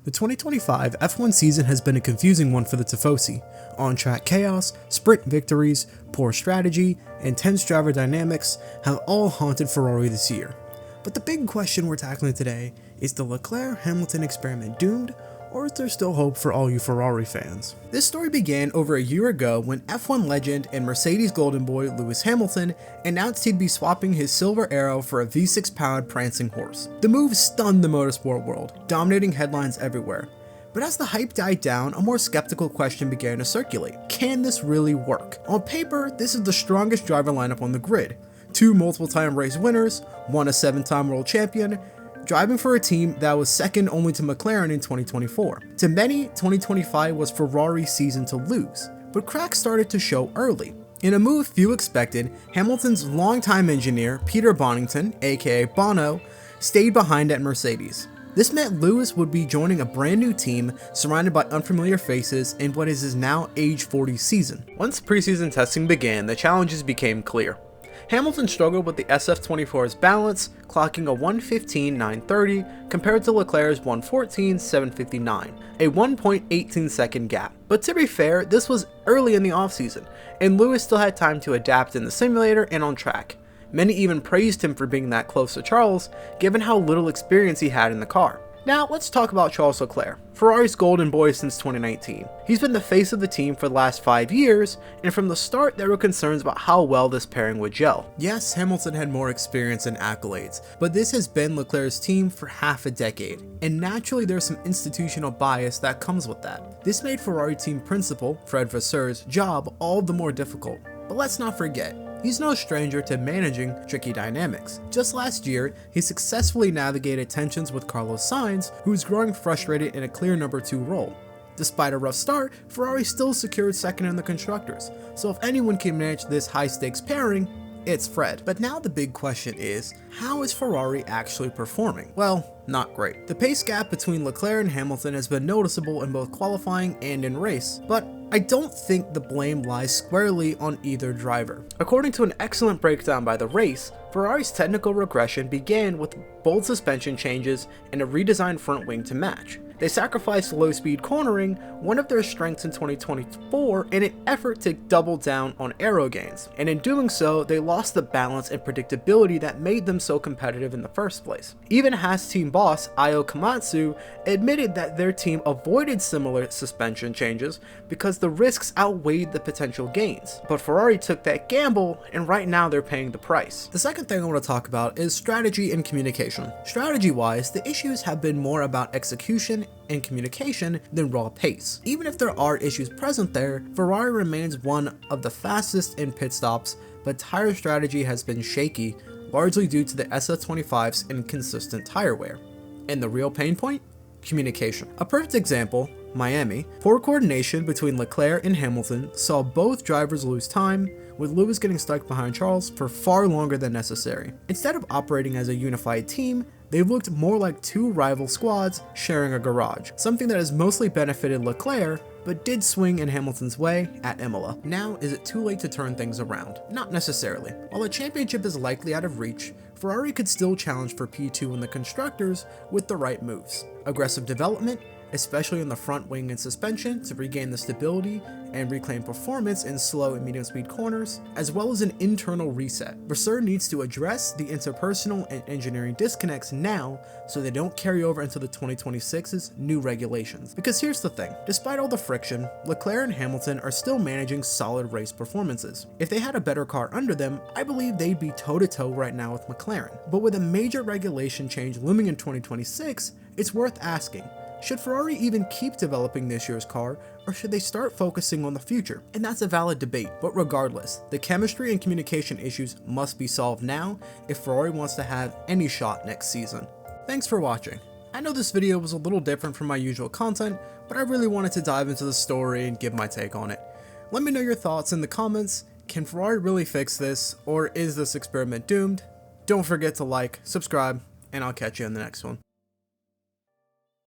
The 2025 F1 season has been a confusing one for the Tifosi. On-track chaos, sprint victories, poor strategy, intense driver dynamics have all haunted Ferrari this year. But the big question we're tackling today is the Leclerc-Hamilton experiment doomed, or is there still hope for all you Ferrari fans? This story began over a year ago when F1 legend and Mercedes golden boy Lewis Hamilton announced he'd be swapping his Silver Arrow for a V6 powered prancing horse. The move stunned the motorsport world, dominating headlines everywhere. But as the hype died down, a more skeptical question began to circulate. Can this really work? On paper, this is the strongest driver lineup on the grid. 2 multiple-time race winners, 1 a 7-time world champion, driving for a team that was second only to McLaren in 2024. To many, 2025 was Ferrari's season to lose, but cracks started to show early. In a move few expected, Hamilton's longtime engineer, Peter Bonington, aka Bono, stayed behind at Mercedes. This meant Lewis would be joining a brand new team surrounded by unfamiliar faces in what is his now age 40 season. Once preseason testing began, the challenges became clear. Hamilton struggled with the SF24's balance, clocking a 1:15.930 compared to Leclerc's 1:14.759, a 1.18 second gap. But to be fair, this was early in the offseason, and Lewis still had time to adapt in the simulator and on track. Many even praised him for being that close to Charles, given how little experience he had in the car. Now let's talk about Charles Leclerc, Ferrari's golden boy since 2019. He's been the face of the team for the last 5 years, and from the start there were concerns about how well this pairing would gel. Yes, Hamilton had more experience and accolades, but this has been Leclerc's team for half a decade, and naturally there's some institutional bias that comes with that. This made Ferrari team principal, Fred Vasseur's job all the more difficult. But let's not forget, he's no stranger to managing tricky dynamics. Just last year, he successfully navigated tensions with Carlos Sainz, who was growing frustrated in a clear number 2 role. Despite a rough start, Ferrari still secured second in the constructors, so if anyone can manage this high-stakes pairing, it's Fred. But now the big question is, how is Ferrari actually performing? Well, not great. The pace gap between Leclerc and Hamilton has been noticeable in both qualifying and in race, but I don't think the blame lies squarely on either driver. According to an excellent breakdown by The Race, Ferrari's technical regression began with bold suspension changes and a redesigned front wing to match. They sacrificed low-speed cornering, one of their strengths in 2024, in an effort to double down on aero gains, and in doing so, they lost the balance and predictability that made them so competitive in the first place. Even Haas team boss Io Komatsu admitted that their team avoided similar suspension changes because the risks outweighed the potential gains, but Ferrari took that gamble, and right now they're paying the price. The second thing I want to talk about is strategy and communication. Strategy-wise, the issues have been more about execution and communication than raw pace. Even if there are issues present there, Ferrari remains one of the fastest in pit stops, but tire strategy has been shaky, largely due to the SF25's inconsistent tire wear. And the real pain point? Communication. A perfect example, Miami. Poor coordination between Leclerc and Hamilton saw both drivers lose time, with Lewis getting stuck behind Charles for far longer than necessary. Instead of operating as a unified team, they've looked more like 2 rival squads sharing a garage, something that has mostly benefited Leclerc, but did swing in Hamilton's way at Imola. Now, is it too late to turn things around? Not necessarily. While a championship is likely out of reach, Ferrari could still challenge for P2 in the constructors with the right moves. Aggressive development, especially in the front wing and suspension to regain the stability and reclaim performance in slow and medium speed corners, as well as an internal reset. Vasseur needs to address the interpersonal and engineering disconnects now so they don't carry over into the 2026's new regulations. Because here's the thing, despite all the friction, Leclerc and Hamilton are still managing solid race performances. If they had a better car under them, I believe they'd be toe-to-toe right now with McLaren. But with a major regulation change looming in 2026, it's worth asking, should Ferrari even keep developing this year's car, or should they start focusing on the future? And that's a valid debate, but regardless, the chemistry and communication issues must be solved now if Ferrari wants to have any shot next season. Thanks for watching. I know this video was a little different from my usual content, but I really wanted to dive into the story and give my take on it. Let me know your thoughts in the comments. Can Ferrari really fix this, or is this experiment doomed? Don't forget to like, subscribe, and I'll catch you in the next one.